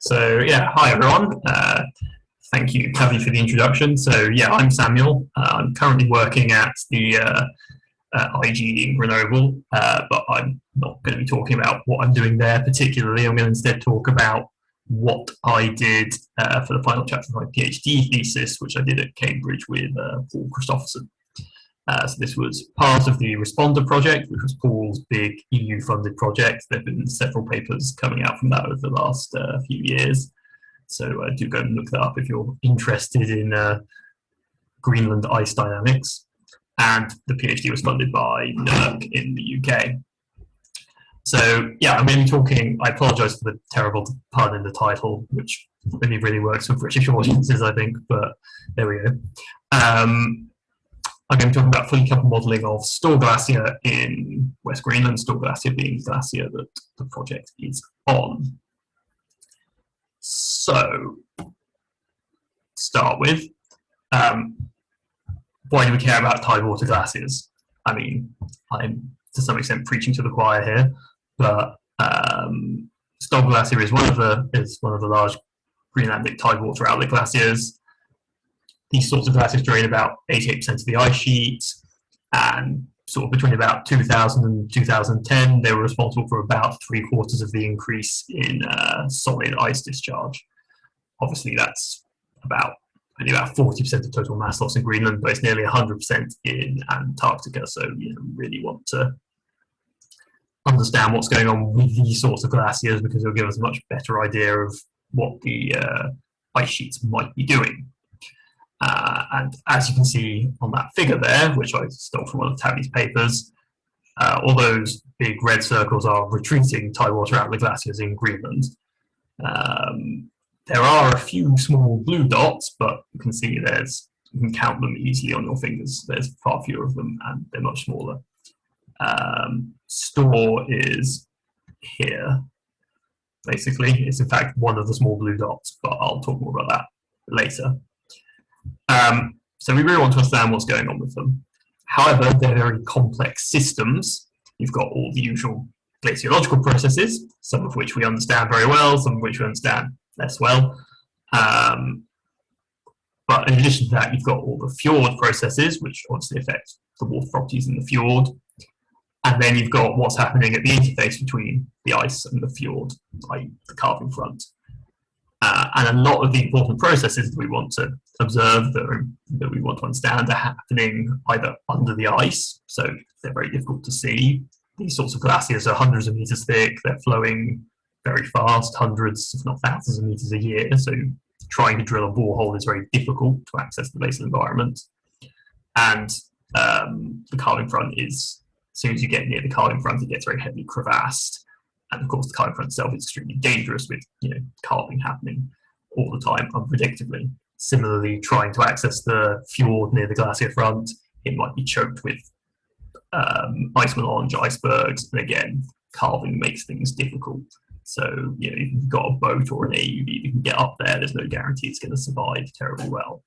So yeah, hi everyone. Thank you, Kavi, for the introduction. So yeah, I'm Samuel. I'm currently working at the IG in Grenoble, but I'm not going to be talking about what I'm doing there particularly. I'm going to instead talk about what I did for the final chapter of my PhD thesis, which I did at Cambridge with Paul Christopherson. So this was part of the Responder project, which was Paul's big EU-funded project. There have been several papers coming out from that over the last few years. So do go and look that up if you're interested in Greenland ice dynamics. And the PhD was funded by NERC in the UK. So yeah, I'm going to be talking, I apologise for the terrible pun in the title, which only really works for British audiences, I think, but there we go. I'm going to talk about fully coupled modelling of Store Glacier in West Greenland, Store Glacier being the glacier that the project is on. So, start with, why do we care about tidewater glaciers? I mean, I'm to some extent preaching to the choir here, but Store Glacier is one of the large Greenlandic tidewater outlet glaciers. These sorts of glaciers drain about 88% of the ice sheet, and sort of between about 2000 and 2010, they were responsible for about 3/4 of the increase in solid ice discharge. Obviously, that's only about 40% of total mass loss in Greenland, but it's nearly 100% in Antarctica. So you really want to understand what's going on with these sorts of glaciers, because it'll give us a much better idea of what the ice sheets might be doing. And as you can see on that figure there, which I stole from one of Tabby's papers, all those big red circles are retreating tidewater outlet glaciers in Greenland. There are a few small blue dots, but you can see you can count them easily on your fingers. There's far fewer of them, and they're much smaller. Store is here, basically. It's in fact one of the small blue dots, but I'll talk more about that later. So we really want to understand what's going on with them. However, they're very complex systems. You've got all the usual glaciological processes, some of which we understand very well, some of which we understand less well. But in addition to that, you've got all the fjord processes, which obviously affect the water properties in the fjord. And then you've got what's happening at the interface between the ice and the fjord, i.e. the calving front. And a lot of the important processes that we want to observe, that we want to understand, are happening either under the ice, so they're very difficult to see. These sorts of glaciers are hundreds of meters thick, they're flowing very fast, hundreds, if not thousands of meters a year, so trying to drill a borehole is very difficult to access the basal environment. And the calving front is, as soon as you get near the calving front, it gets very heavily crevassed. And of course, the calving front itself is extremely dangerous, with calving happening all the time, unpredictably. Similarly, trying to access the fjord near the glacier front, it might be choked with ice melange, icebergs, and again, calving makes things difficult. So, if you've got a boat or an AUV that can get up there, there's no guarantee it's going to survive terribly well.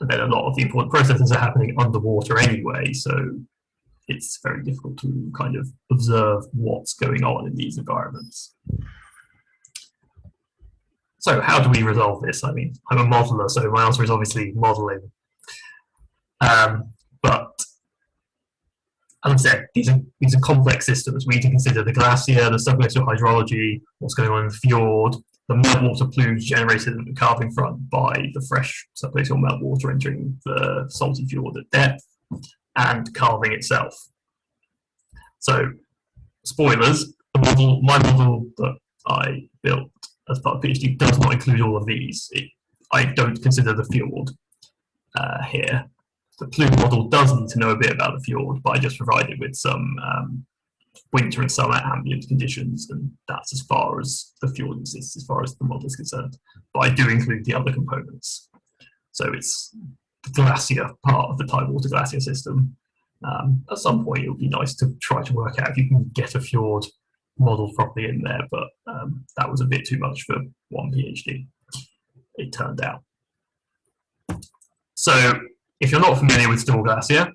And then a lot of the important processes are happening underwater anyway, so it's very difficult to kind of observe what's going on in these environments. So how do we resolve this? I mean, I'm a modeler, so my answer is obviously modeling. But as I said, these are complex systems. We need to consider the glacier, the subglacial hydrology, what's going on in the fjord, the meltwater plumes generated at the calving front by the fresh subglacial meltwater entering the salty fjord at depth, and calving itself. So, spoilers, my model that I built as part of PhD does not include all of these. I don't consider the fjord here. The Plume model does need to know a bit about the fjord, but I just provided with some winter and summer ambient conditions, and that's as far as the fjord exists, as far as the model is concerned. But I do include the other components. So it's the glacier part of the tidewater glacier system. At some point, it would be nice to try to work out if you can get a fjord modeled properly in there, but that was a bit too much for one PhD, it turned out. So if you're not familiar with Store Glacier,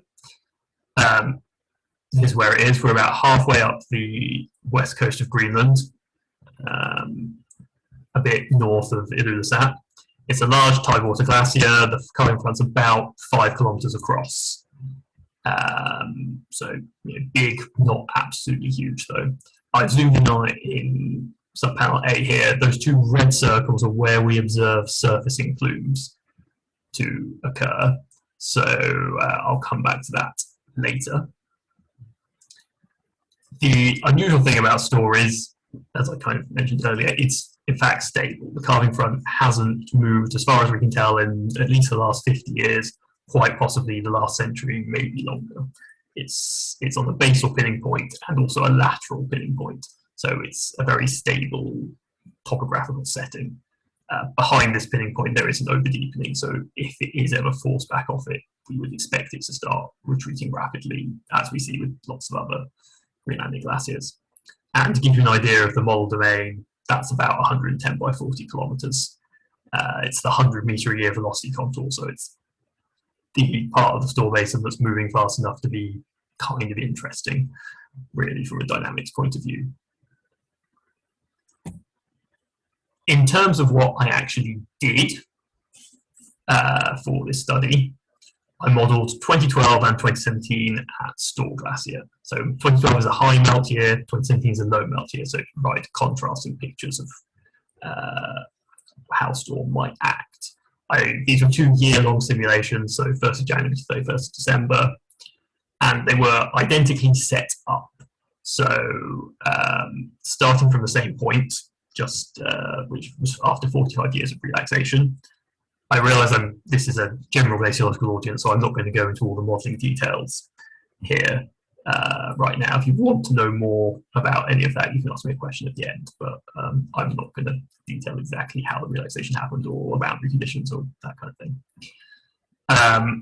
this is where it is. We're about halfway up the west coast of Greenland. a bit north of Ilulissat. It's a large tidewater glacier. The covering front's about 5 kilometers across. So big, not absolutely huge though. I've zoomed in on it in subpanel A here. Those two red circles are where we observe surfacing plumes to occur. So I'll come back to that later. The unusual thing about Store is, as I kind of mentioned earlier, it's in fact stable. The carving front hasn't moved, as far as we can tell, in at least the last 50 years, quite possibly the last century, maybe longer. It's on a basal pinning point and also a lateral pinning point. So it's a very stable topographical setting. Behind this pinning point, there is an over-deepening. So if it is ever forced back off it, we would expect it to start retreating rapidly, as we see with lots of other Greenlandic glaciers. And to give you an idea of the model domain, that's about 110 by 40 kilometers. It's the 100-meter a year velocity contour, so it's the part of the Store Basin that's moving fast enough to be kind of interesting, really, from a dynamics point of view. In terms of what I actually did for this study, I modelled 2012 and 2017 at Store Glacier. So 2012 is a high melt year, 2017 is a low melt year, so it provides contrasting pictures of how Store might act. These were 2-year-long simulations, so 1st of January to 31st of December, and they were identically set up. So starting from the same point, which was after 45 years of relaxation, I realise this is a general glaciological audience, so I'm not going to go into all the modelling details here right now. If you want to know more about any of that, you can ask me a question at the end, but I'm not going to detail exactly how the relaxation happened or boundary conditions or that kind of thing.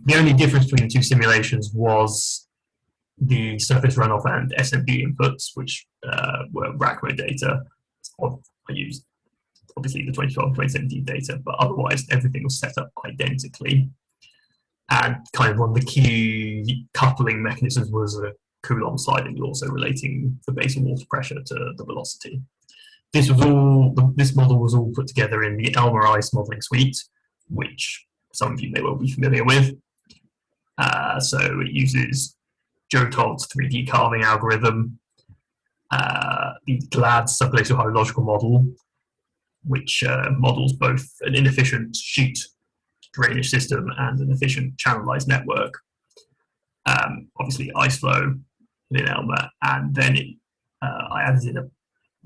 The only difference between the two simulations was the surface runoff and SMB inputs, which were RACMO data. I used obviously the 2012-2017 data, but otherwise everything was set up identically. And kind of one of the key coupling mechanisms was a Coulomb sliding law, so relating the basal water pressure to the velocity. This model was all put together in the Elmer ice modeling suite, which some of you may well be familiar with. So it uses Joe Todd's 3D carving algorithm, the GLAD subglacial hydrological model, which models both an inefficient sheet drainage system and an efficient channelized network. Obviously ice flow in Elmer, and then I added in a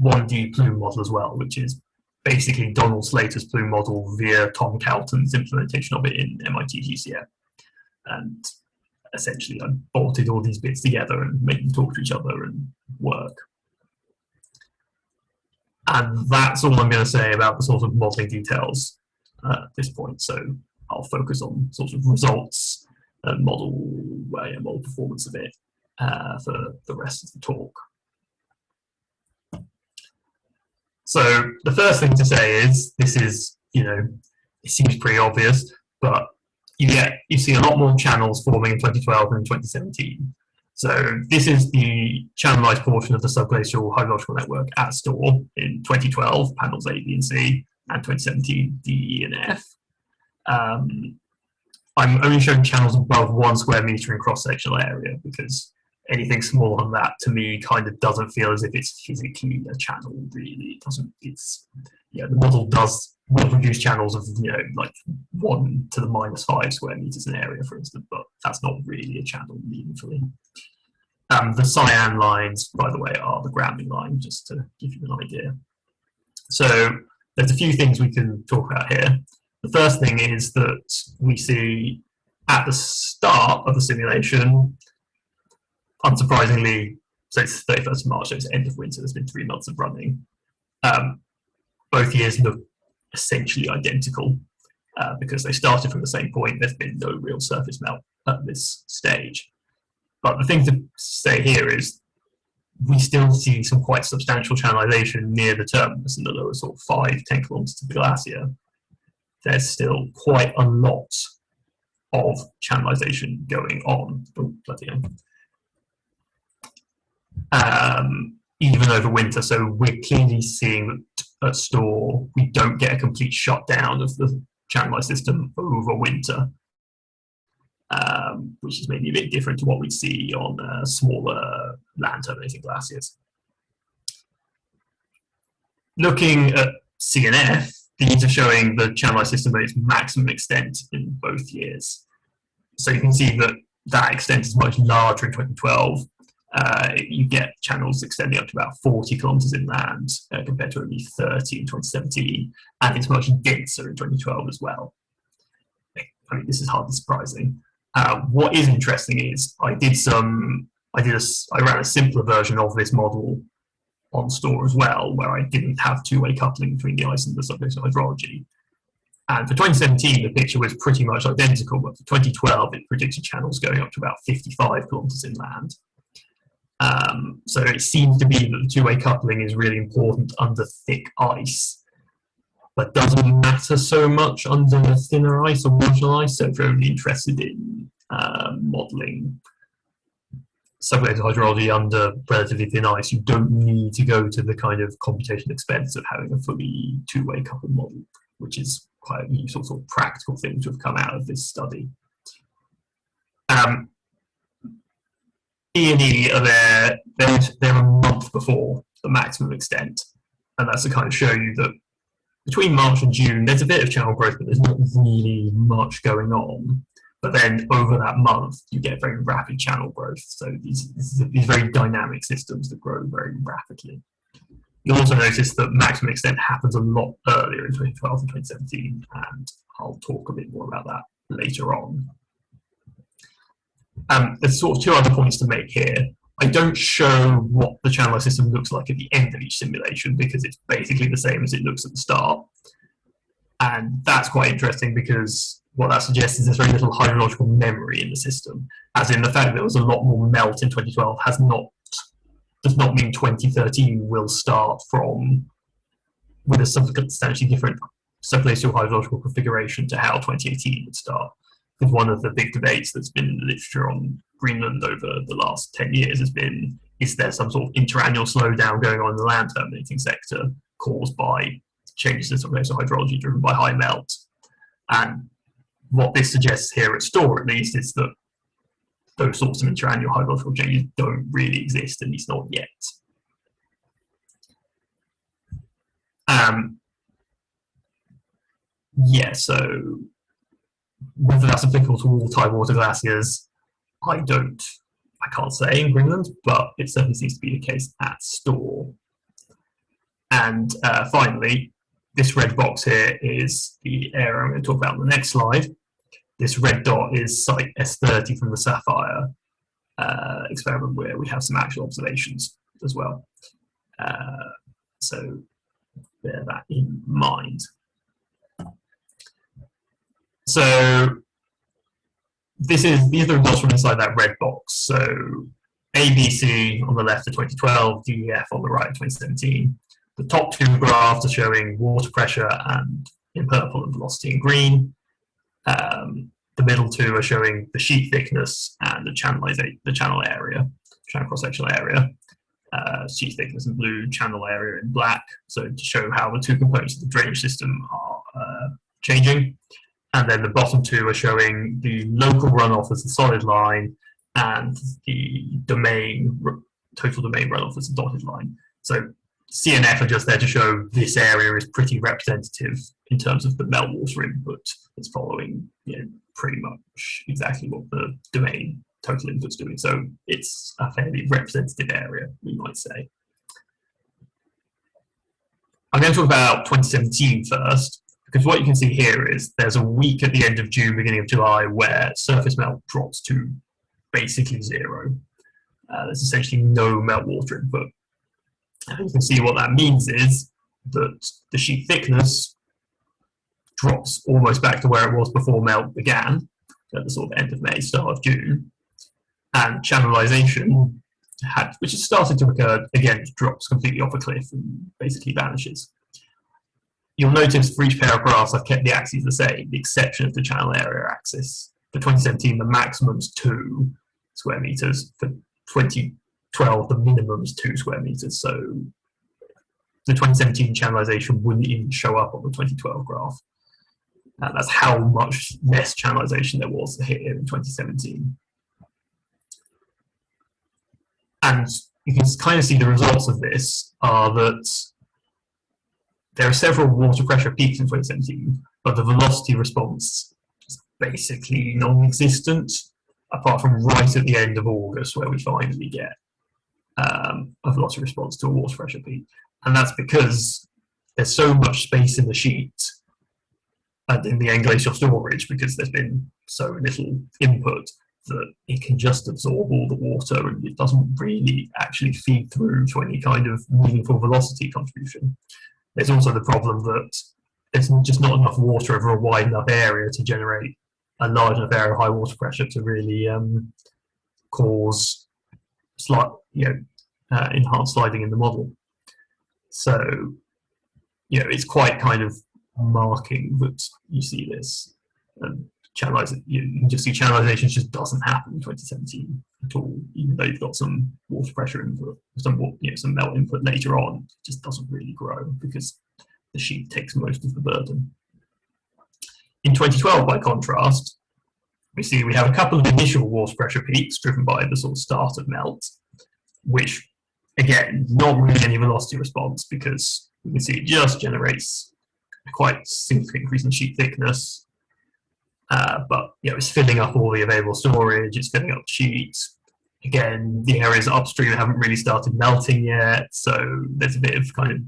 1D plume model as well, which is basically Donald Slater's plume model via Tom Calton's implementation of it in MIT GCM. And essentially I bolted all these bits together and made them talk to each other and work. And that's all I'm going to say about the sort of modelling details at this point. So I'll focus on sort of results and model performance of it for the rest of the talk. So the first thing to say is, this is, it seems pretty obvious, but you see a lot more channels forming in 2012 than in 2017. So this is the channelized portion of the subglacial hydrological network at Store in 2012, panels A, B, and C, and 2017, D, E, and F. I'm only showing channels above 1 square meter in cross-sectional area, because anything smaller than that, to me, kind of doesn't feel as if it's physically a channel, really. It doesn't, the model will produce channels of, like 1 to the -5 square meters in area, for instance, but that's not really a channel meaningfully. The cyan lines, by the way, are the grounding line, just to give you an idea. So there's a few things we can talk about here. The first thing is that we see at the start of the simulation, unsurprisingly, so it's 31st of March, so it's end of winter, there's been 3 months of running. Both years look essentially identical because they started from the same point. There's been no real surface melt at this stage. But the thing to say here is we still see some quite substantial channelization near the terminus in the lower sort of 5-10 kilometers of the glacier. There's still quite a lot of channelization going on. Oh, bloody hell. even over winter. So we're clearly seeing that at Store, we don't get a complete shutdown of the channelized system over winter, which is maybe a bit different to what we'd see on smaller land terminating glaciers. Looking at CNF, these are showing the channelized system at its maximum extent in both years. So you can see that that extent is much larger in 2012. You get channels extending up to about 40 kilometers inland compared to only 30 in 2017, and it's much denser in 2012 as well. I mean, this is hardly surprising. What is interesting is I ran a simpler version of this model on Store as well, where I didn't have two-way coupling between the ice and the subglacial hydrology. And for 2017, the picture was pretty much identical, but for 2012, it predicted channels going up to about 55 kilometers inland. So it seems to be that the two-way coupling is really important under thick ice, but doesn't matter so much under thinner ice or marginal ice. So if you're only interested in modelling subglacial hydrology under relatively thin ice, you don't need to go to the kind of computational expense of having a fully two-way coupled model, which is quite a useful sort of practical thing to have come out of this study. E&E are there, they're a month before the maximum extent, and that's to kind of show you that between March and June, there's a bit of channel growth, but there's not really much going on. But then over that month, you get very rapid channel growth. So these very dynamic systems that grow very rapidly. You'll also notice that maximum extent happens a lot earlier in 2012 and 2017, and I'll talk a bit more about that later on. There's sort of two other points to make here. I don't show what the channel system looks like at the end of each simulation because it's basically the same as it looks at the start. And that's quite interesting because what that suggests is there's very little hydrological memory in the system, as in the fact that there was a lot more melt in 2012 does not mean 2013 will start with a substantially different subglacial hydrological configuration to how 2018 would start. Because one of the big debates that's been in the literature on Greenland over the last 10 years has been, is there some sort of interannual slowdown going on in the land terminating sector caused by changes in subglacial hydrology driven by high melt? And what this suggests here at Store, at least, is that those sorts of interannual hydrological changes don't really exist, at least not yet. Yeah, so whether that's applicable to all tidewater glaciers, I can't say in Greenland, but it certainly seems to be the case at Store. And finally, this red box here is the area I'm going to talk about on the next slide. This red dot is site S30 from the Sapphire experiment, where we have some actual observations as well. So bear that in mind. So these are the results from inside that red box. So ABC on the left of 2012, DEF on the right of 2017. The top two graphs are showing water pressure and in purple and velocity in green. The middle two are showing the sheet thickness and the channel area, channel cross-sectional area. Sheet thickness in blue, channel area in black. So to show how the two components of the drainage system are changing. And then the bottom two are showing the local runoff as the solid line and the total domain runoff as the dotted line. So CNF are just there to show this area is pretty representative in terms of the meltwater input. It's following, pretty much exactly what the domain total input's doing. So it's a fairly representative area, we might say. I'm going to talk about 2017 first, because what you can see here is there's a week at the end of June, beginning of July, where surface melt drops to basically zero. There's essentially no meltwater input. And you can see what that means is that the sheet thickness drops almost back to where it was before melt began, at the sort of end of May, start of June. And channelization, which has started to occur, again, drops completely off a cliff and basically vanishes. You'll notice for each pair of graphs, I've kept the axes the same, the exception of the channel area axis. For 2017, the maximum's 2 square meters. For 2012, 2012, the minimum is 2 square meters. So the 2017 channelization wouldn't even show up on the 2012 graph. And that's how much less channelization there was here in 2017. And you can kind of see the results of this are that there are several water pressure peaks in 2017, but the velocity response is basically non-existent, apart from right at the end of August, where we finally get a velocity response to a water pressure peak. And that's because there's so much space in the sheet and in the end glacial storage, because there's been so little input, that it can just absorb all the water and it doesn't really actually feed through to any kind of meaningful velocity contribution. There's also the problem that there's just not enough water over a wide enough area to generate a large enough area of high water pressure to really cause enhanced sliding in the model. So, it's quite kind of marking that you see this. And you can just see channelization just doesn't happen in 2017 at all, even though you've got some water pressure input, some melt input later on. It just doesn't really grow because the sheet takes most of the burden. In 2012, by contrast, we see we have a couple of initial water pressure peaks driven by the sort of start of melt, which, again, not really any velocity response, because you can see it just generates a quite significant increase in sheet thickness. But it's filling up all the available storage, it's filling up sheets. Again, the areas upstream haven't really started melting yet, so there's a bit of kind of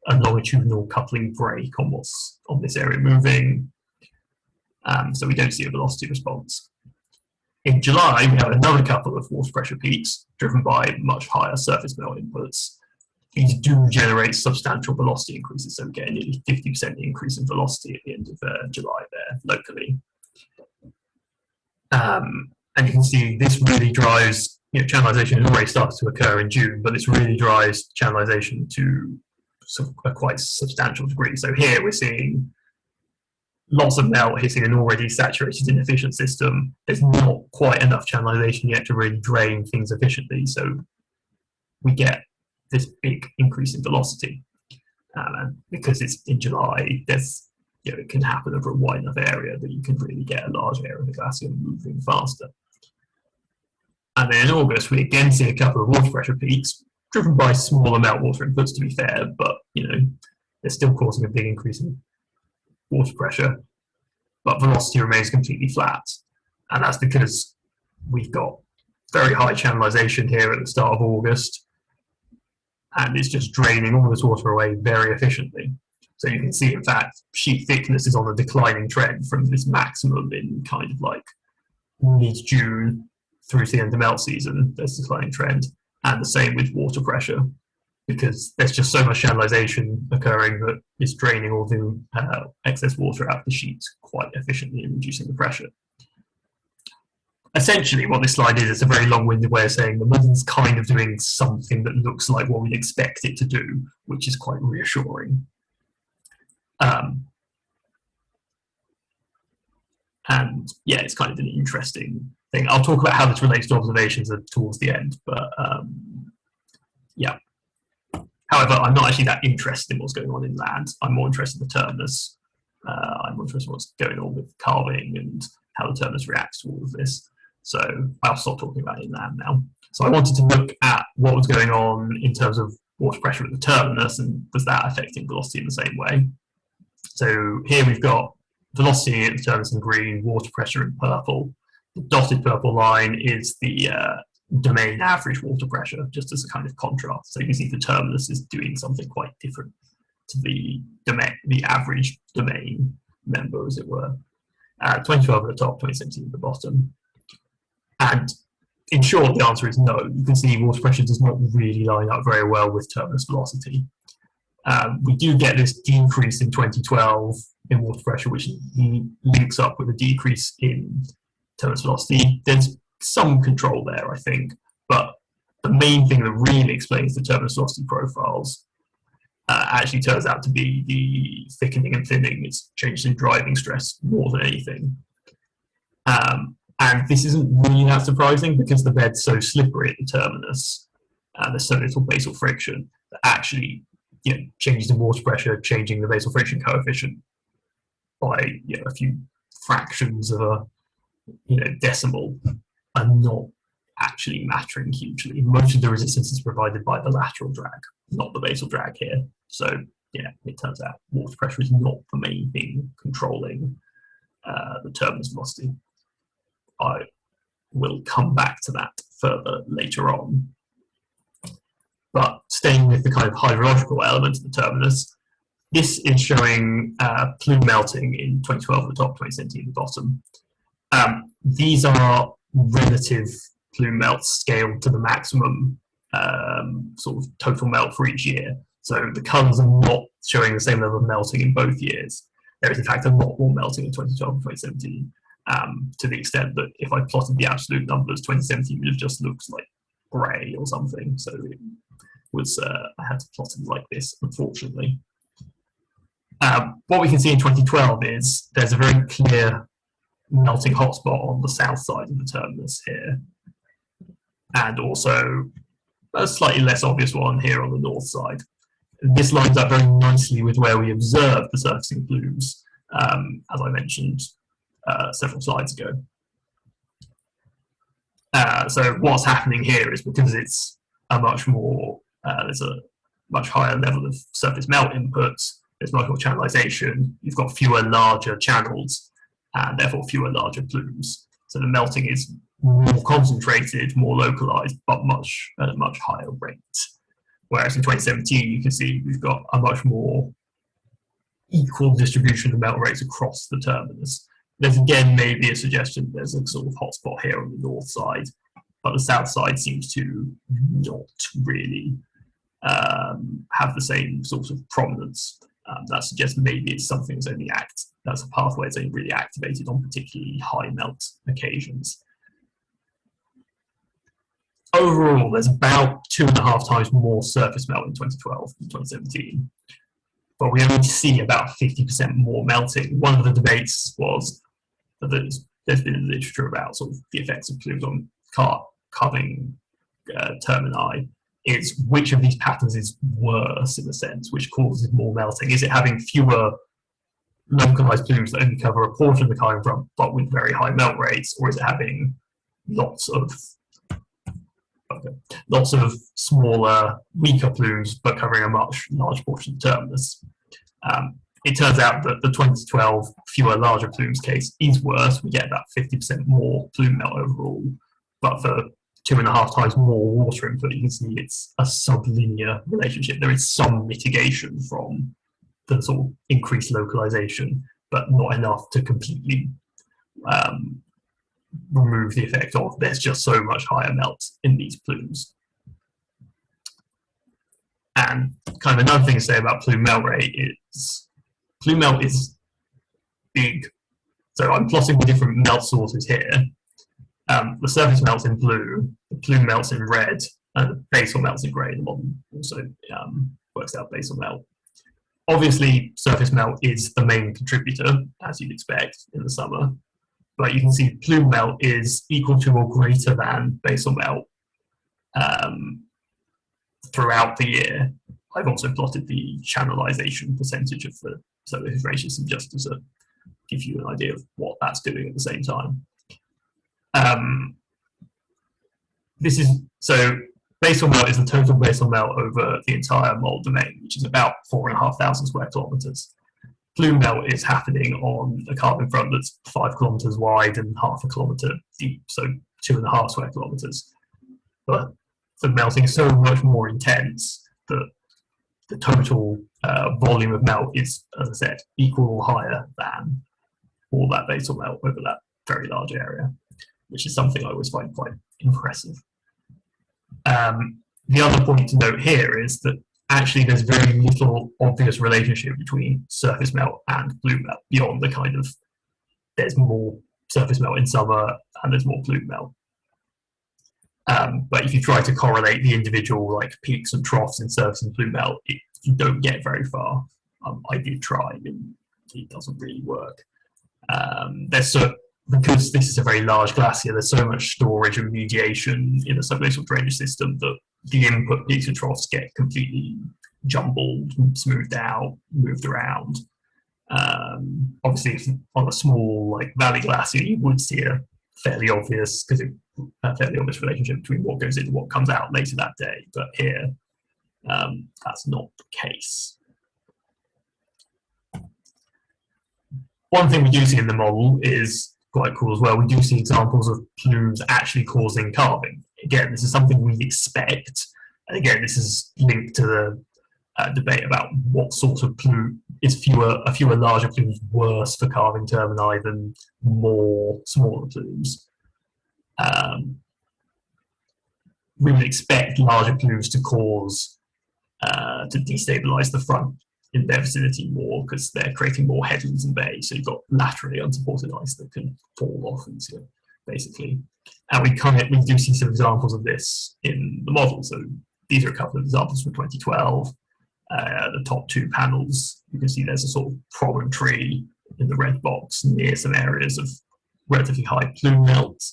a longitudinal coupling break on what's on this area moving. So we don't see a velocity response. In July, we have another couple of water pressure peaks driven by much higher surface melt inputs. These do generate substantial velocity increases, so we get a nearly 50% increase in velocity at the end of July there locally. And you can see this really drives, channelization has already started to occur in June, but this really drives channelization to a quite substantial degree. So here we're seeing lots of melt hitting an already saturated inefficient system. There's not quite enough channelization yet to really drain things efficiently, so we get this big increase in velocity. And because it's in July, it can happen over a wide enough area that you can really get a large area of the glacier moving faster. And then in August, we again see a couple of water pressure peaks, driven by smaller meltwater inputs, to be fair, but they're still causing a big increase in water pressure, but velocity remains completely flat. And that's because we've got very high channelization here at the start of August, and it's just draining all this water away very efficiently. So you can see, in fact, sheet thickness is on a declining trend from this maximum in kind of like mid-June through to the end of melt season. There's a declining trend, and the same with water pressure, because there's just so much channelization occurring that it's draining all the excess water out of the sheet quite efficiently and reducing the pressure. Essentially, what this slide is, it's a very long-winded way of saying the model's kind of doing something that looks like what we'd expect it to do, which is quite reassuring. And yeah, it's kind of an interesting thing. I'll talk about how this relates to observations towards the end, but yeah. However, I'm not actually that interested in what's going on inland. I'm more interested in the terminus. I'm more interested in what's going on with calving and how the terminus reacts to all of this. So I'll stop talking about inland now. So I wanted to look at what was going on in terms of water pressure at the terminus, and was that affecting velocity in the same way? So here we've got velocity at the terminus in green, water pressure in purple. The dotted purple line is the domain average water pressure, just as a kind of contrast. So you can see the terminus is doing something quite different to the average domain member, as it were. 2012 at the top, 2017 at the bottom. And in short, the answer is no. You can see water pressure does not really line up very well with terminus velocity. We do get this decrease in 2012 in water pressure, which links up with a decrease in terminus velocity. There's some control there, I think, but the main thing that really explains the terminus velocity profiles actually turns out to be the thickening and thinning. It's changes in driving stress more than anything. And this isn't really that surprising because the bed's so slippery at the terminus and there's so little basal friction that actually, changes in water pressure, changing the basal friction coefficient by a few fractions of a decimal are not actually mattering hugely. Most of the resistance is provided by the lateral drag, not the basal drag here. So it turns out water pressure is not the main thing controlling the turbulence velocity. I will come back to that further later on. But staying with the kind of hydrological element of the turbulence, this is showing plume melting in 2012 at the top, 2017 at the bottom. These are relative plume melts scaled to the maximum sort of total melt for each year. So the colours are not showing the same level of melting in both years. There is in fact a lot more melting in 2012 and 2017, to the extent that if I plotted the absolute numbers, 2017 would have just looked like grey or something. So it was, I had to plot it like this, unfortunately. What we can see in 2012 is there's a very clear melting hotspot on the south side of the terminus here, and also a slightly less obvious one here on the north side. This lines up very nicely with where we observed the surfacing plumes, as I mentioned several slides ago. So what's happening here is because it's a much more, there's a much higher level of surface melt inputs, there's much more channelization, you've got fewer larger channels, and therefore fewer larger plumes. So the melting is more concentrated, more localized, but at a much higher rate. Whereas in 2017, you can see we've got a much more equal distribution of melt rates across the terminus. There's again maybe a suggestion there's a sort of hotspot here on the north side, but the south side seems to not really have the same sort of prominence. That suggests maybe it's something that's a pathway that's only really activated on particularly high melt occasions. Overall, there's about 2.5 times more surface melt in 2012 than 2017, but we only see about 50% more melting. One of the debates was that there's been literature about sort of the effects of plumes on carving termini. Is which of these patterns is worse in a sense, which causes more melting? Is it having fewer localized plumes that only cover a portion of the carving front but with very high melt rates, or is it having lots of smaller, weaker plumes but covering a much larger portion of the terminus? It turns out that the 2012 fewer larger plumes case is worse. We get about 50% more plume melt overall, but for 2.5 times more water input, you can see it's a sublinear relationship. There is some mitigation from the sort of increased localization, but not enough to completely remove the effect of there's just so much higher melt in these plumes. And kind of another thing to say about plume melt rate is plume melt is big. So I'm plotting the different melt sources here. The surface melts in blue, the plume melts in red, and the basal melts in grey. The model also works out basal melt. Obviously, surface melt is the main contributor, as you'd expect in the summer, but you can see plume melt is equal to or greater than basal melt throughout the year. I've also plotted the channelization percentage of the surface ratios just to give you an idea of what that's doing at the same time. So basal melt is the total basal melt over the entire mold domain, which is about 4,500 square kilometers. Plume melt is happening on a carving front that's 5 kilometers wide and 0.5 kilometer deep, so 2.5 square kilometers. But the melting is so much more intense that the total volume of melt is, as I said, equal or higher than all that basal melt over that very large area, which is something I always find quite impressive. The other point to note here is that actually there's very little obvious relationship between surface melt and plume melt beyond the kind of there's more surface melt in summer and there's more plume melt. But if you try to correlate the individual like peaks and troughs in surface and plume melt, you don't get very far. I did try, and it doesn't really work. because this is a very large glacier, there's so much storage and mediation in the subglacial drainage system that the input peaks and troughs get completely jumbled, smoothed out, moved around. Obviously, if on a small like valley glacier, you would see a fairly obvious relationship between what goes in and what comes out later that day. But here, that's not the case. One thing we do see in the model is quite cool as well. We do see examples of plumes actually causing calving. Again, this is something we expect. And again, this is linked to the debate about what sort of plume is fewer larger plumes worse for calving termini than more smaller plumes. We would expect larger plumes to cause to destabilize the front in their vicinity more because they're creating more headlands and bays. So you've got laterally unsupported ice that can fall off into basically. And we do see some examples of this in the model. So these are a couple of examples from 2012. The top two panels, you can see there's a sort of promontory in the red box near some areas of relatively high plume melt.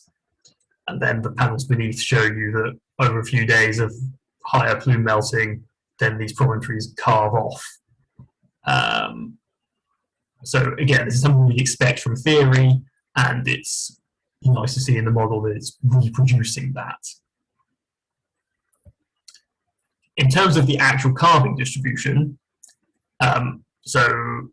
And then the panels beneath show you that over a few days of higher plume melting, then these promontories carve off. So again, this is something we expect from theory, and it's nice to see in the model that it's reproducing that. In terms of the actual calving distribution, so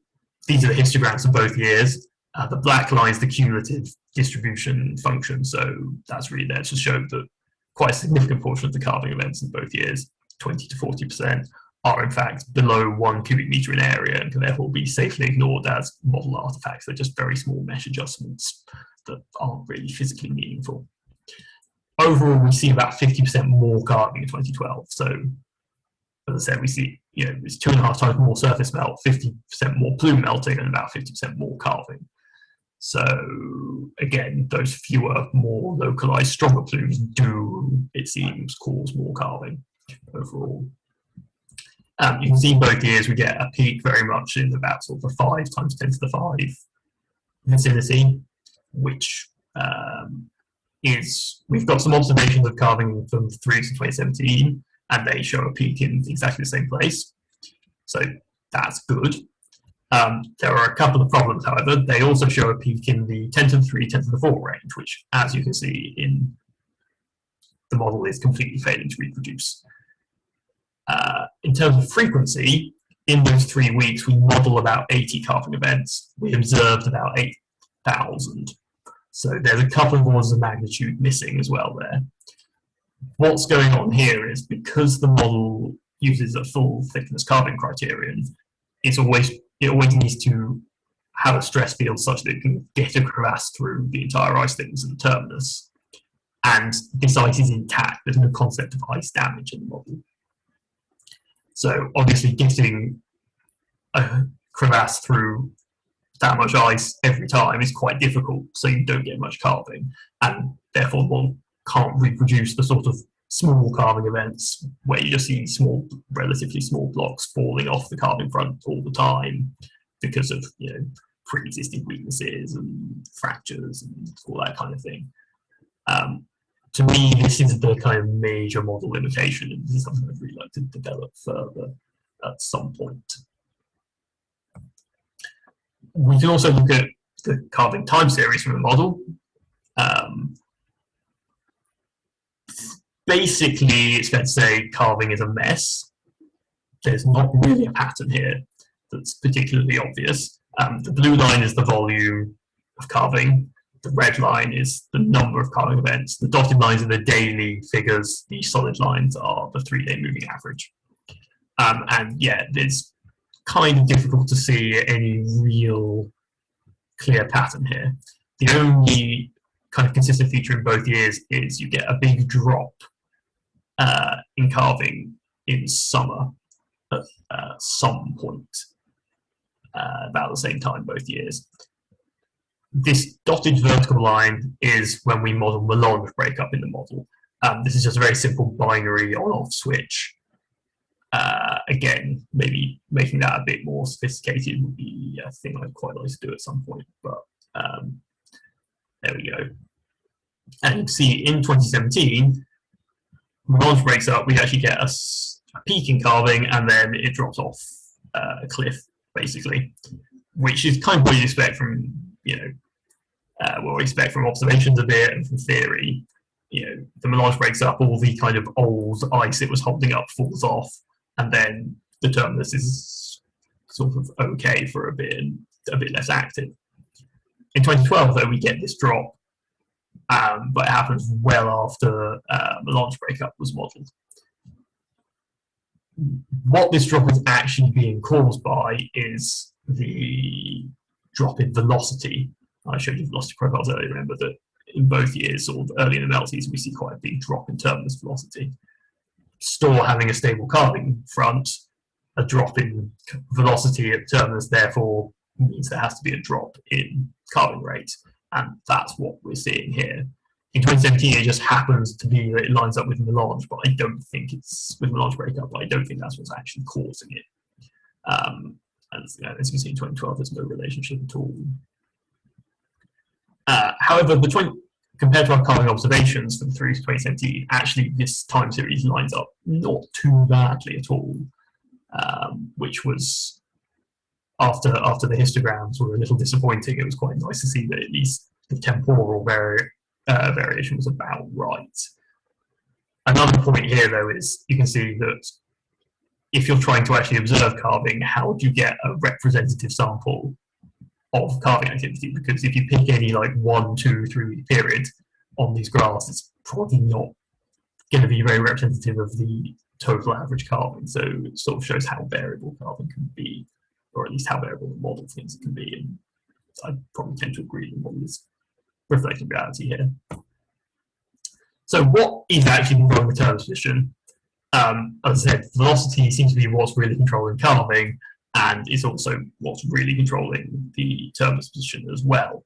these are the histograms of both years. The black line is the cumulative distribution function, so that's really there to show that quite a significant portion of the calving events in both years, 20 to 40%, are in fact below 1 cubic meter in area and can therefore be safely ignored as model artifacts. They're just very small mesh adjustments that aren't really physically meaningful. Overall, we see about 50% more calving in 2012. So, as I said, we see it's 2.5 times more surface melt, 50% more plume melting, and about 50% more calving. So again, those fewer, more localized, stronger plumes do, it seems, cause more calving overall. You can see in both years we get a peak very much in about sort of the 5 times 10 to the 5 vicinity, which we've got some observations of calving from 3 to 2017, and they show a peak in exactly the same place. So that's good. There are a couple of problems, however. They also show a peak in the 10 to the 3, 10 to the 4 range, which, as you can see in the model, is completely failing to reproduce. In terms of frequency, in those 3 weeks, we model about 80 calving events. We observed about 8,000. So there's a couple of orders of magnitude missing as well there. What's going on here is because the model uses a full thickness calving criterion, it always needs to have a stress field such that it can get a crevasse through the entire ice thickness of the terminus. And this ice is intact. There's no concept of ice damage in the model. So obviously getting a crevasse through that much ice every time is quite difficult, so you don't get much calving, and therefore one can't reproduce the sort of small calving events where you just see relatively small blocks falling off the calving front all the time because of pre-existing weaknesses and fractures and all that kind of thing. To me, this is the kind of major model limitation, and this is something I'd really like to develop further at some point. We can also look at the calving time series from the model. Basically, it's fair to say calving is a mess. There's not really a pattern here that's particularly obvious. The blue line is the volume of calving. The red line is the number of calving events. The dotted lines are the daily figures. The solid lines are the 3-day moving average. And yeah, it's kind of difficult to see any real clear pattern here. The only kind of consistent feature in both years is you get a big drop in calving in summer at some point about the same time both years. This dotted vertical line is when we model melange breakup in the model. This is just a very simple binary on-off switch. Again, maybe making that a bit more sophisticated would be a thing I'd quite like to do at some point. But There we go. And you can see in 2017, melange breaks up, we actually get a peak in calving, and then it drops off a cliff, basically, which is kind of what you expect from, what we expect from observations a bit and from theory. The melange breaks up, all the kind of old ice it was holding up falls off, and then the terminus is sort of okay for a bit and a bit less active. In 2012, though, we get this drop, but it happens well after melange breakup was modelled. What this drop is actually being caused by is the drop in velocity. I showed you velocity profiles earlier, remember that in both years, sort of early in the melt season, we see quite a big drop in terminus velocity. Store having a stable calving front, a drop in velocity at terminus therefore means there has to be a drop in calving rate, and that's what we're seeing here. In 2017, it just happens to be that it lines up with melange, but I don't think it's with melange breakup, but I don't think that's what's actually causing it. And as you can see in 2012, there's no relationship at all. However, compared to our calving observations for the 3 to 2017, actually this time series lines up not too badly at all, which was, after the histograms were a little disappointing, it was quite nice to see that at least the temporal variation was about right. Another point here, though, is you can see that if you're trying to actually observe calving, how do you get a representative sample of calving activity? Because if you pick any like 1, 2, 3 week period on these graphs, it's probably not going to be very representative of the total average calving. So it sort of shows how variable calving can be, or at least how variable the model thinks it can be. And I probably tend to agree the model is reflecting reality here. So what is actually controlling the terminus position? As I said, velocity seems to be what's really controlling calving, and it's also what's really controlling the terminus position as well.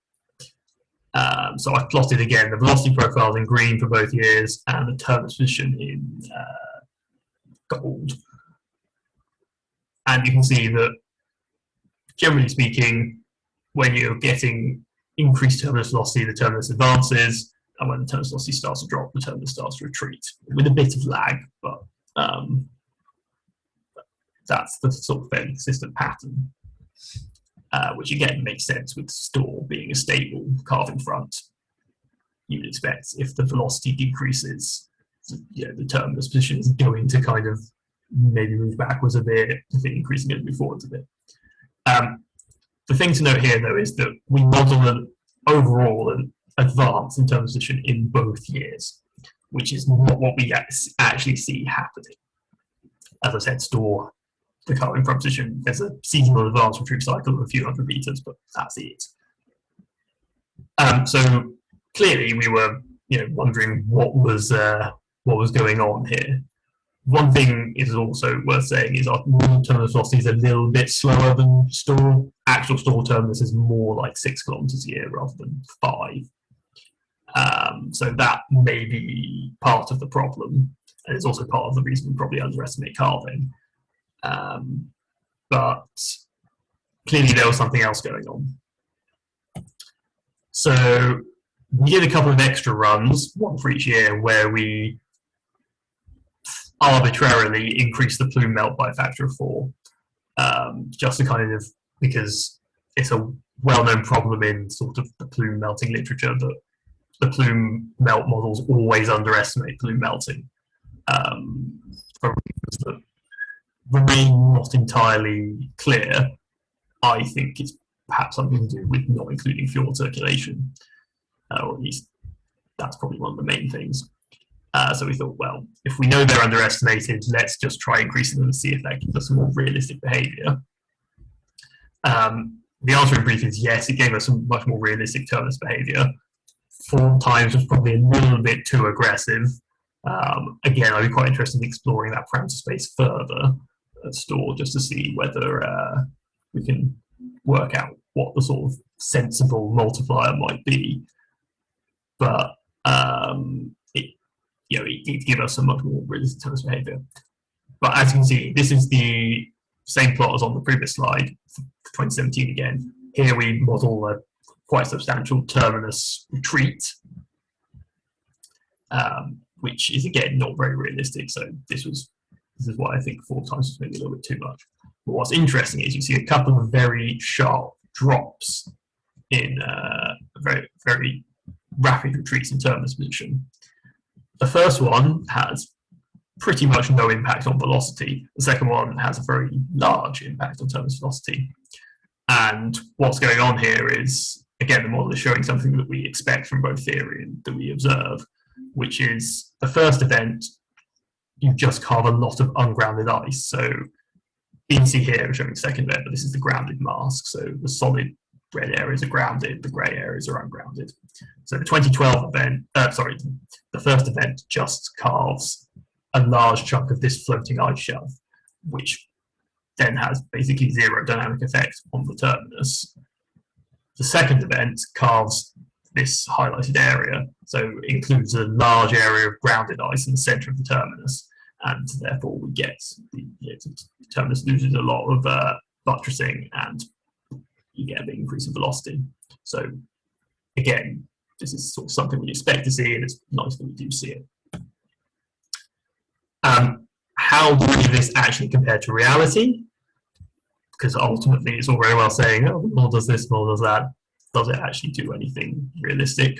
So I've plotted again the velocity profiles in green for both years and the terminus position in gold. And you can see that, generally speaking, when you're getting increased terminus velocity, the terminus advances, and when the terminus velocity starts to drop, the terminus starts to retreat, with a bit of lag, but that's the sort of fairly consistent pattern, which again makes sense with Store being a stable calving front. You would expect if the velocity decreases, the terminus position is going to kind of maybe move backwards a bit, if it increases, going to move forwards a bit. The thing to note here, though, is that we model an overall advance in terminus position in both years, which is not what we actually see happening. As I said, Store, the calving front position, there's a seasonal advance from true cycle of a few hundred meters, but that's it. So clearly we were, wondering what was going on here. One thing is also worth saying is our terminus velocity is a little bit slower than Store. Actual Store terminus is more like 6 kilometers a year rather than 5. So that may be part of the problem, and it's also part of the reason we probably underestimate calving. But clearly there was something else going on. So we did a couple of extra runs, one for each year, where we arbitrarily increased the plume melt by a factor of 4, just to kind of, because it's a well-known problem in sort of the plume melting literature that the plume melt models always underestimate plume melting, for reasons that remain not entirely clear. I think it's perhaps something to do with not including fjord circulation, or at least that's probably one of the main things. So we thought, well, if we know they're underestimated, let's just try increasing them and see if that gives us some more realistic behaviour. The answer in brief is yes, it gave us some much more realistic terminus behaviour. 4 times was probably a little bit too aggressive. Again, I'd be quite interested in exploring that parameter space further at Store, just to see whether we can work out what the sort of sensible multiplier might be. But it did give us a much more realistic terminus behaviour. But as you can see, this is the same plot as on the previous slide for 2017 again. Here we model a quite substantial terminus retreat, which is again not very realistic. So this is why I think 4 times was maybe a little bit too much. But what's interesting is you see a couple of very sharp drops in very, very rapid retreats in terminus position. The first one has pretty much no impact on velocity. The second one has a very large impact on terminus velocity. And what's going on here is, again, the model is showing something that we expect from both theory and that we observe, which is the first event, you just carve a lot of ungrounded ice. So you can see here, I'm showing the second event, but this is the grounded mask. So the solid red areas are grounded, the grey areas are ungrounded. So the 2012 event, the first event just carves a large chunk of this floating ice shelf, which then has basically zero dynamic effect on the terminus. The second event carves this highlighted area, so includes a large area of grounded ice in the centre of the terminus, and therefore we get the terminus loses a lot of buttressing, and you get a big increase in velocity. So again, this is sort of something we expect to see, and it's nice that we do see it. How do this actually compare to reality? Because ultimately it's all very well saying, oh, the model does this, the model does that. Does it actually do anything realistic?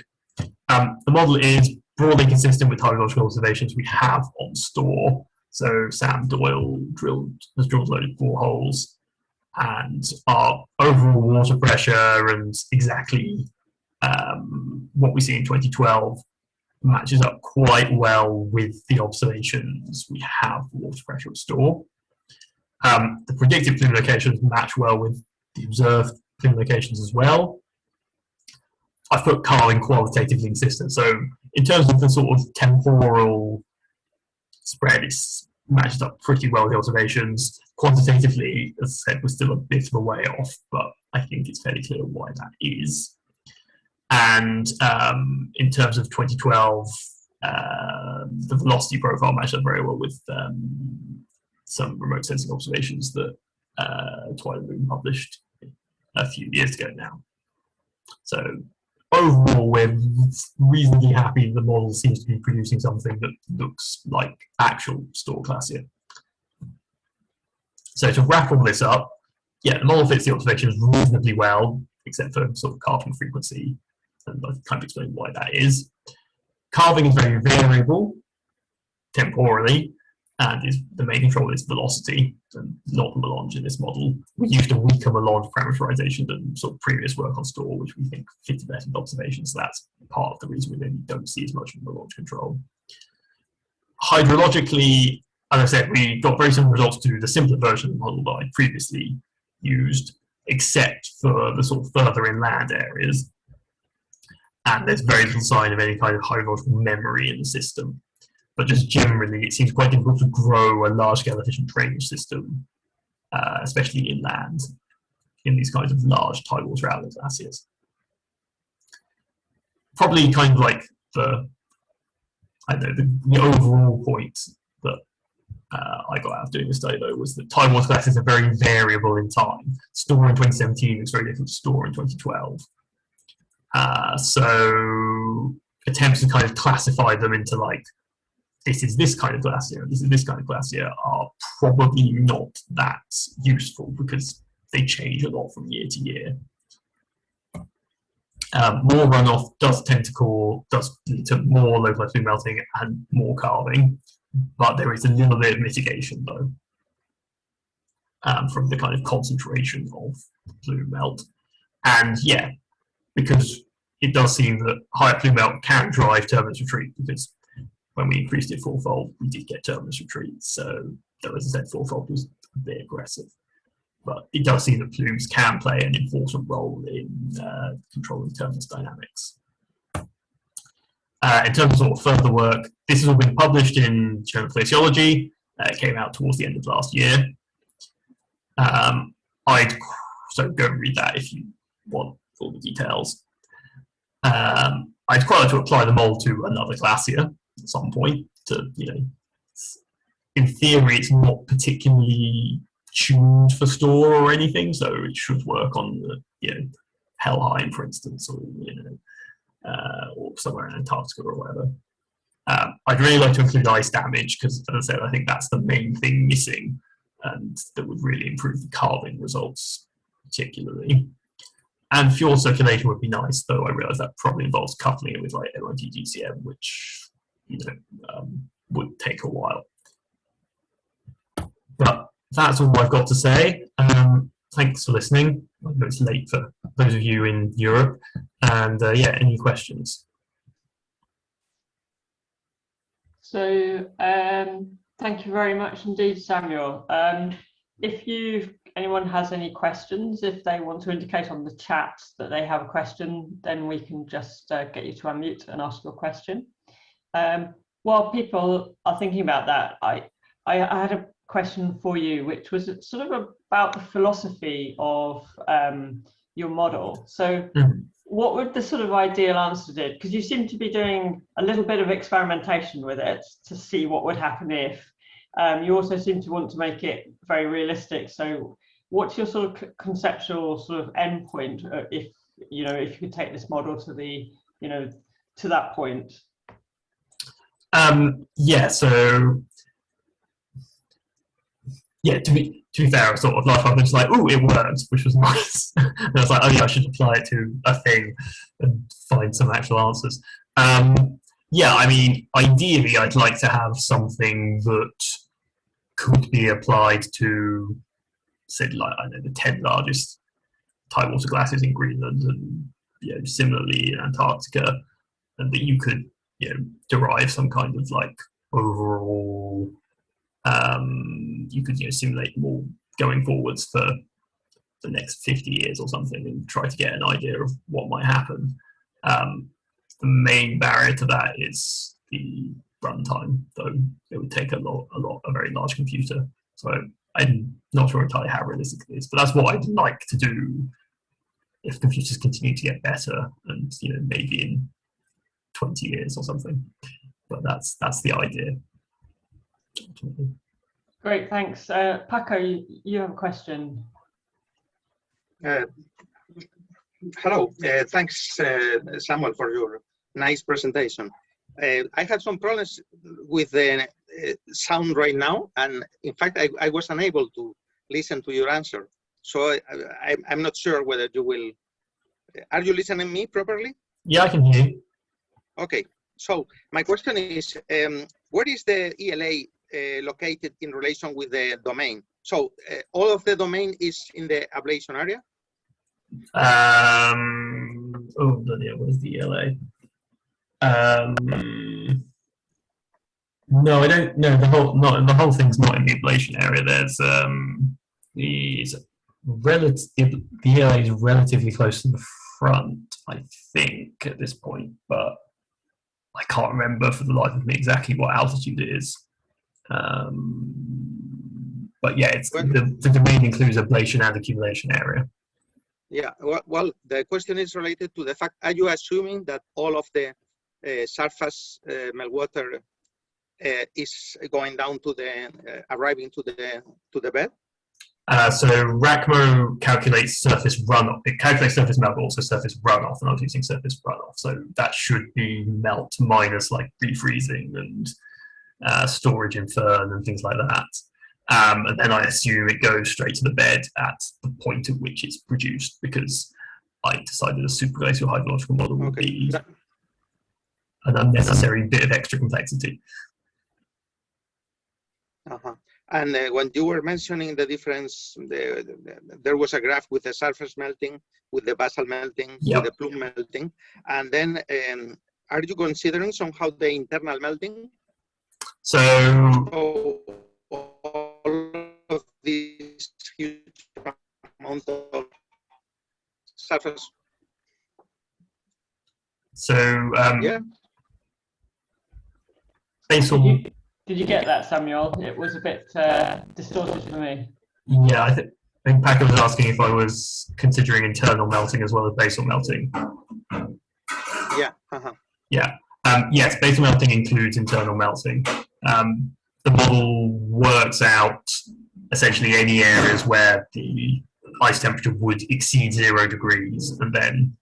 The model is broadly consistent with hydrological observations we have on Store. So Sam Doyle has drilled loaded boreholes, and our overall water pressure and exactly what we see in 2012 matches up quite well with the observations we have for water pressure at Store. The predicted plume locations match well with the observed plume locations as well. I've put carving qualitatively consistent. So in terms of the sort of temporal spread, it matches up pretty well with the observations. Quantitatively, as I said, we're still a bit of a way off, but I think it's fairly clear why that is. And in terms of 2012, the velocity profile matches up very well with some remote sensing observations that Twilight Moon published a few years ago now. So overall, we're reasonably happy the model seems to be producing something that looks like actual Store Glacier. So to wrap all this up, yeah, the model fits the observations reasonably well, except for sort of carving frequency, and I've kind of explained why that is. Carving is very variable temporally, and the main control is velocity, and not melange in this model. We used a weaker melange parameterization than sort of previous work on Store, which we think fits better with observations. So that's part of the reason we maybe don't see as much of melange control. Hydrologically, as I said, we got very similar results to the simpler version of the model that I previously used, except for the sort of further inland areas. And there's very little sign of any kind of hydrological memory in the system. But just generally, it seems quite difficult to grow a large-scale efficient drainage system, especially inland, in these kinds of large tidewater outlet glaciers. Probably kind of like the overall point that I got out of doing this study, though, was that tidewater glaciers are very variable in time. Store in 2017 is very different to Store in 2012. So attempts to kind of classify them into like, this is this kind of glacier, this is this kind of glacier, are probably not that useful because they change a lot from year to year. More runoff does lead to more localized plume melting and more carving, but there is a little bit of mitigation though from the kind of concentration of plume melt. And yeah, because it does seem that higher plume melt can drive terminus retreat, because when we increased it fourfold, we did get terminus retreat. So, as I said, fourfold was a bit aggressive. But it does seem that plumes can play an important role in controlling terminus dynamics. In terms of sort of further work, this has all been published in Journal of Glaciology. It came out towards the end of last year. So go and read that if you want all the details. I'd quite like to apply the model to another glacier at some point. In theory, it's not particularly tuned for Store or anything, so it should work on the Helheim, for instance, or or somewhere in Antarctica or whatever. I'd really like to include ice damage because, as I said, I think that's the main thing missing, and that would really improve the carving results particularly. And fjord circulation would be nice, though I realise that probably involves coupling it with like LNG which would take a while. But that's all I've got to say. Thanks for listening. I know it's late for those of you in Europe, and yeah, any questions? So thank you very much indeed, Samuel. If anyone has any questions, if they want to indicate on the chat that they have a question, then we can just get you to unmute and ask your question. While people are thinking about that, I had a question for you, which was sort of about the philosophy of your model. So what would the sort of ideal answer be? Because you seem to be doing a little bit of experimentation with it to see what would happen if. You also seem to want to make it very realistic. So what's your sort of conceptual sort of endpoint if you could take this model to the, to that point? Yeah, so yeah, to be fair, sort of life I was like, oh, it worked, which was nice. And I was like, oh yeah, I should apply it to a thing and find some actual answers. Yeah, I mean, ideally, I'd like to have something that could be applied to, say, like, I don't know, the 10 largest tidewater glaciers in Greenland, and similarly in Antarctica, and that you could derive some kind of like overall. You could simulate them all going forwards for the next 50 years or something, and try to get an idea of what might happen. The main barrier to that is the runtime, though it would take a very large computer. So I'm not sure entirely how realistic it is, but that's what I'd like to do if computers continue to get better, and maybe in 20 years or something. But that's the idea. Great, thanks. Paco, you have a question. Hello, thanks Samuel for your nice presentation. I had some problems with the sound right now, and in fact I was unable to listen to your answer. So I'm not sure whether you will. Are you listening to me properly? Yeah, I can hear you. Okay, so my question is, where is the ELA located in relation with the domain? So all of the domain is in the ablation area? Oh, bloody hell, where's the ELA? No, I don't know. The whole thing's not in the ablation area. There's the ELA is relatively close to the front, I think, at this point, but I can't remember for the life of me exactly what altitude it is. But yeah, it's the domain includes ablation and accumulation area. Yeah, well, the question is related to the fact: are you assuming that all of the surface meltwater is going down to the arriving to the bed? So RACMO calculates surface runoff. It calculates surface melt, but also surface runoff, and I was using surface runoff. So that should be melt minus like refreezing and storage in firn and things like that. And then I assume it goes straight to the bed at the point at which it's produced, because I decided a superglacial hydrological model would be an unnecessary bit of extra complexity. And when you were mentioning the difference, there was a graph with the surface melting, with the basal melting, with the plume melting, and then are you considering somehow the internal melting? So all of these huge amount of surface. So yeah. Basal. Did you get that, Samuel? It was a bit distorted for me. Yeah, I think Paco was asking if I was considering internal melting as well as basal melting. Yeah. Yeah. Yes, basal melting includes internal melting. The model works out essentially any areas where the ice temperature would exceed 0 degrees, and then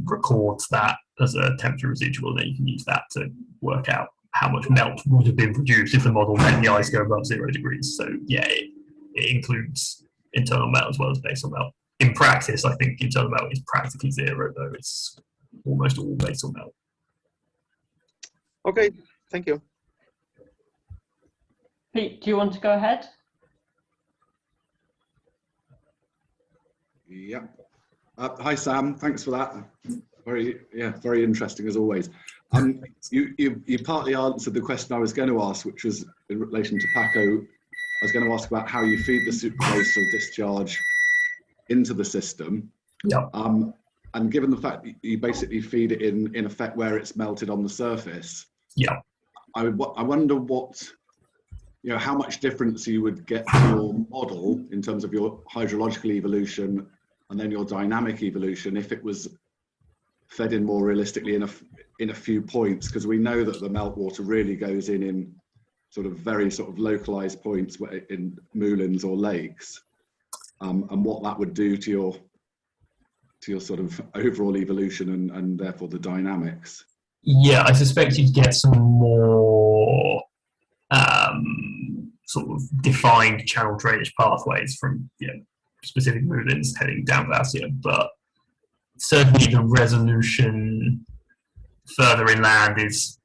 records that as a temperature residual, and then you can use that to work out how much melt would have been produced if the model let the ice go above 0 degrees. So yeah, it includes internal melt as well as basal melt. In practice, I think internal melt is practically 0, though it's almost all basal melt. Okay, thank you. Pete, do you want to go ahead? Yeah. Hi, Sam. Thanks for that. Very interesting as always. You partly answered the question I was going to ask, which was in relation to Paco. I was going to ask about how you feed the superglacial discharge into the system. Yeah. And given the fact that you basically feed it in effect where it's melted on the surface. Yeah. I wonder what, how much difference you would get to your model in terms of your hydrological evolution and then your dynamic evolution if it was fed in more realistically in a few points, because we know that the meltwater really goes in sort of very sort of localized points in moulins or lakes, and what that would do to your sort of overall evolution and therefore the dynamics. Yeah, I suspect you'd get some more sort of defined channel drainage pathways from specific moulins heading down Glacier, but certainly the resolution further inland is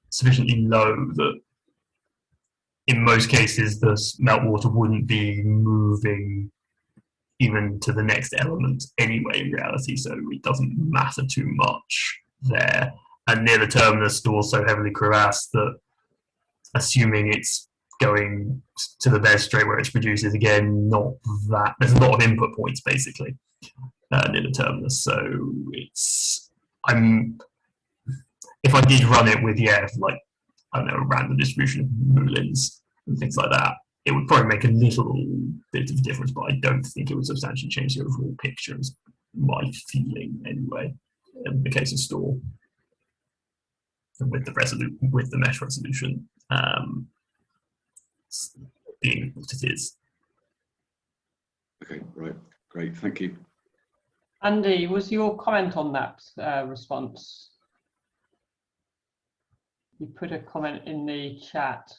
sufficiently low that in most cases the meltwater wouldn't be moving even to the next element anyway in reality, so it doesn't matter too much there. And near the terminus they're also heavily crevassed that, assuming it's going to the bed straight where it's produced, is again not that, there's a lot of input points basically near the terminus, so it's, if I did run it with like I don't know, a random distribution of moulins and things like that, it would probably make a little bit of difference, but I don't think it would substantially change the overall picture, is my feeling anyway, in the case of Store. With the mesh resolution being what it is. Okay, right, great, thank you. Andy, was your comment on that response? You put a comment in the chat.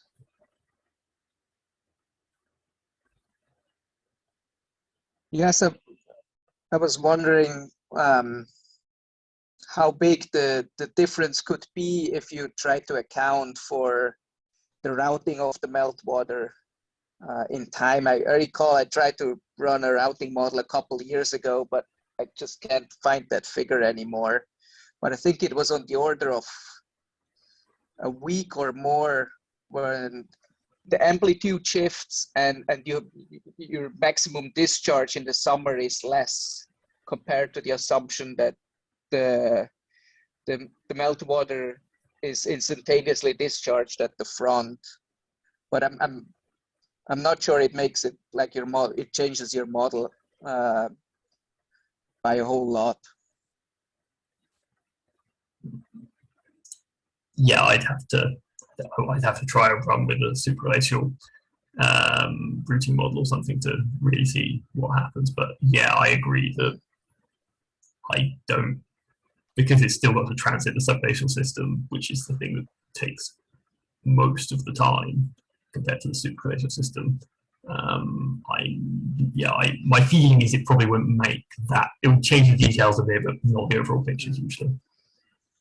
Yes, I was wondering how big the difference could be if you try to account for the routing of the meltwater in time. I recall I tried to run a routing model a couple of years ago, but I just can't find that figure anymore. But I think it was on the order of a week or more when the amplitude shifts and your maximum discharge in the summer is less compared to the assumption that the meltwater is instantaneously discharged at the front. But I'm not sure it makes it like your model, it changes your model by a whole lot. Yeah, I'd have to try and run with a superglacial routing model or something to really see what happens. But yeah, I agree that I don't, because it's still got to transit the subglacial system, which is the thing that takes most of the time compared to the superglacial system. My feeling is it probably wouldn't make that. It would change the details a bit, but not the overall pictures usually.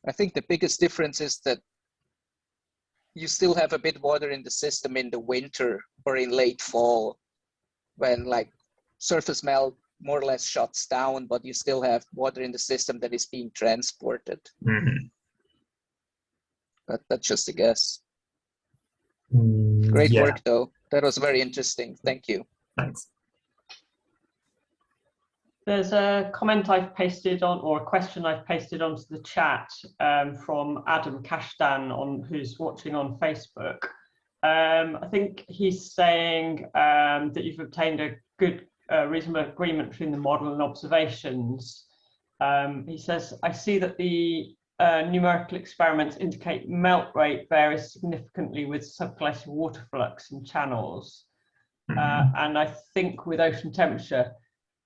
I think the biggest difference is that you still have a bit water in the system in the winter or in late fall, when like surface melt more or less shuts down, but you still have water in the system that is being transported. Mm-hmm. But that's just a guess. Great work though. That was very interesting. Thank you. Thanks. There's a comment I've pasted on, or a question I've pasted onto the chat from Adam Kashdan, who's watching on Facebook. I think he's saying that you've obtained a good, reasonable agreement between the model and observations. He says, I see that the numerical experiments indicate melt rate varies significantly with subglacial water flux in channels. and I think with ocean temperature,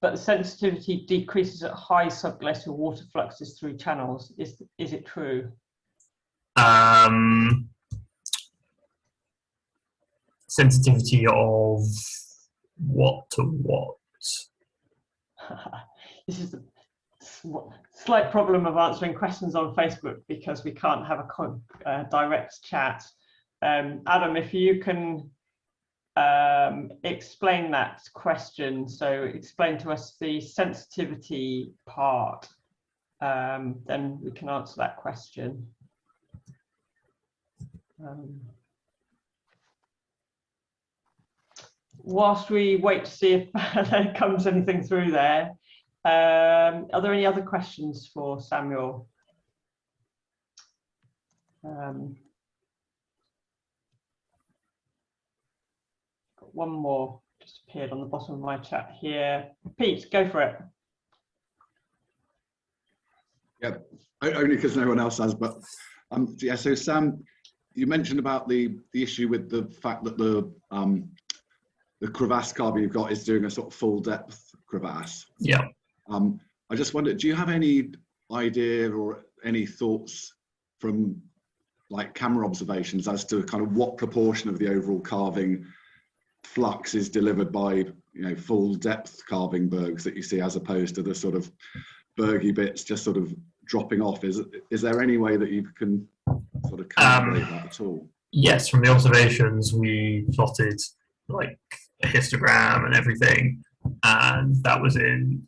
but the sensitivity decreases at high subglacial water fluxes through channels. Is it true? Sensitivity of what to what? This is the slight problem of answering questions on Facebook because we can't have a direct chat. Adam, if you can explain that question, so explain to us the sensitivity part, then we can answer that question. Whilst we wait to see if there comes anything through there, are there any other questions for Samuel? Got one more just appeared on the bottom of my chat here. Pete, go for it. Yeah, only because no one else has, but yeah, so Sam, you mentioned about the issue with the fact that the crevasse carving you've got is doing a sort of full depth crevasse. Yeah. I just wondered, do you have any idea or any thoughts from like camera observations as to kind of what proportion of the overall carving flux is delivered by, you know, full depth carving bergs that you see, as opposed to the sort of bergy bits just sort of dropping off? Is there any way that you can sort of calibrate that at all? Yes, from the observations we plotted like a histogram and everything, and that was in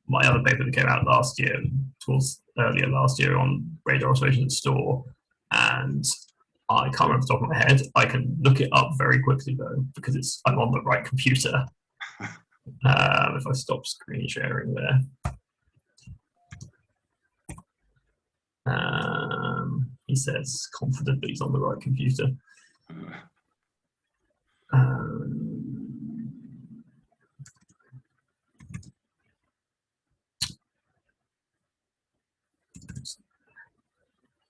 my other paper that came out last year, towards earlier last year, on radar observations at Store, and I can't remember off the top of my head. I can look it up very quickly though, because I'm on the right computer. If I stop screen sharing there. He says confident that he's on the right computer.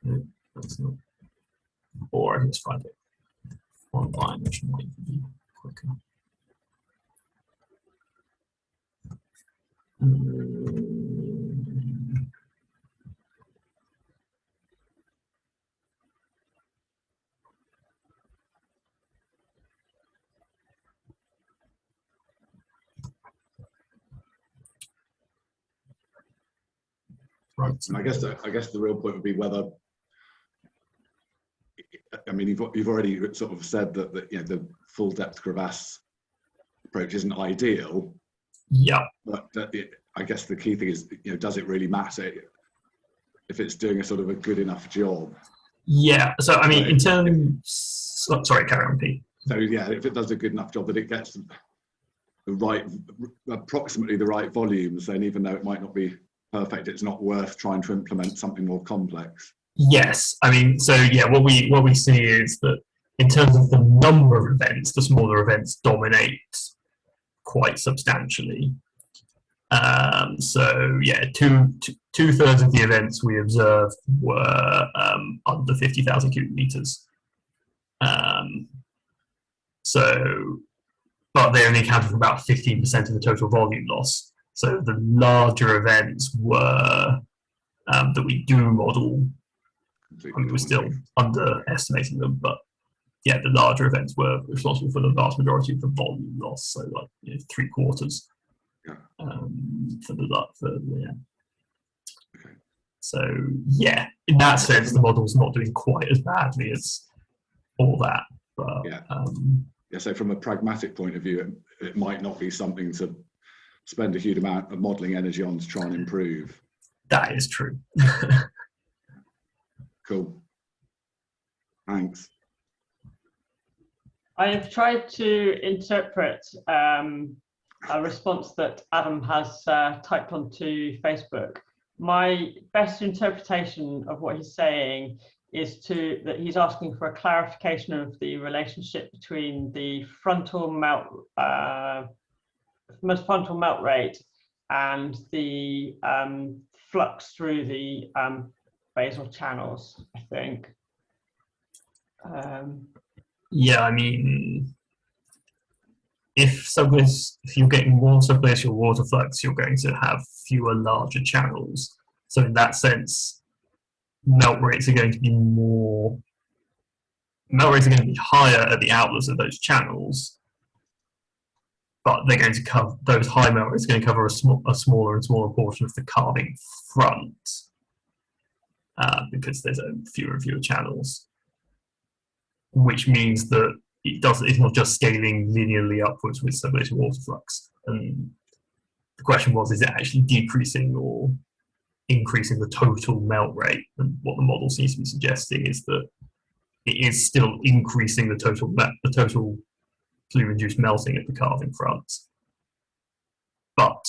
No, that's not. Or I can just find it online, which might be quicker. Right. And I guess the real point would be whether, I mean, you've already sort of said that you know, the full depth crevasse approach isn't ideal. Yeah. But I guess the key thing is, you know, does it really matter if it's doing a sort of a good enough job? Yeah. So I mean, Right. in terms, sorry, carry on, Pete. So yeah, if it does a good enough job that it gets the right, approximately the right volumes, then even though it might not be perfect, it's not worth trying to implement something more complex. Yes, I mean, so yeah, what we see is that in terms of the number of events, the smaller events dominate quite substantially. So yeah, two-thirds of the events we observed were under 50,000 cubic meters. But they only accounted for about 15% of the total volume loss. So the larger events were that we do model. I mean, we're still underestimating them, but yeah, the larger events were responsible for the vast majority of the volume loss. So like, you know, 3/4 yeah. Okay. So yeah, in that sense, the model's not doing quite as badly as all that. But yeah. Yeah. So from a pragmatic point of view, it might not be something to spend a huge amount of modelling energy on to try and improve. That is true. Cool. Thanks. I have tried to interpret a response that Adam has typed onto Facebook. My best interpretation of what he's saying is that he's asking for a clarification of the relationship between the frontal melt rate and the flux through the basal channels, I think. Yeah, I mean, if you're getting more subglacial water flux, you're going to have fewer larger channels. So in that sense, melt rates are going to be higher at the outlets of those channels, but they're going to cover, those high melt rates are going to cover a smaller and smaller portion of the calving front, because there's fewer and fewer channels, which means that it's not just scaling linearly upwards with subglacial water flux. And the question was, is it actually decreasing or increasing the total melt rate? And what the model seems to be suggesting is that it is still increasing the total plume-induced melting at the calving front, but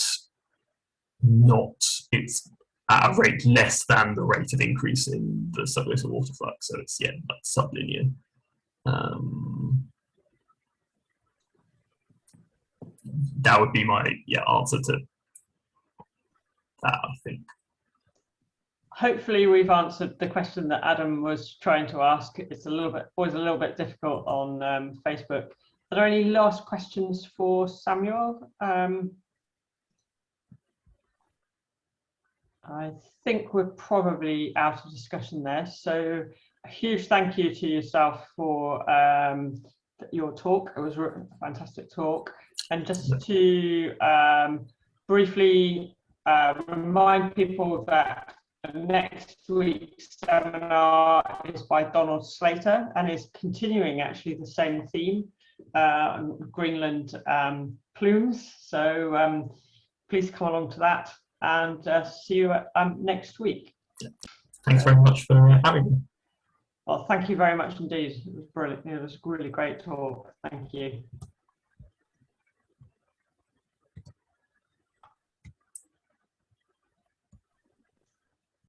it's at a rate less than the rate of increase in the subglacial water flux. So it's, like sublinear. That would be my answer to that, I think. Hopefully we've answered the question that Adam was trying to ask. It's always a little bit difficult on Facebook. Are there any last questions for Samuel? I think we're probably out of discussion there. So a huge thank you to yourself for your talk. It was a fantastic talk. And just to briefly remind people that next week's seminar is by Donald Slater and is continuing actually the same theme, Greenland plumes. So please come along to that, and see you next week. Thanks very much for having me. Well, thank you very much indeed. It was brilliant. It was a really great talk. Thank you.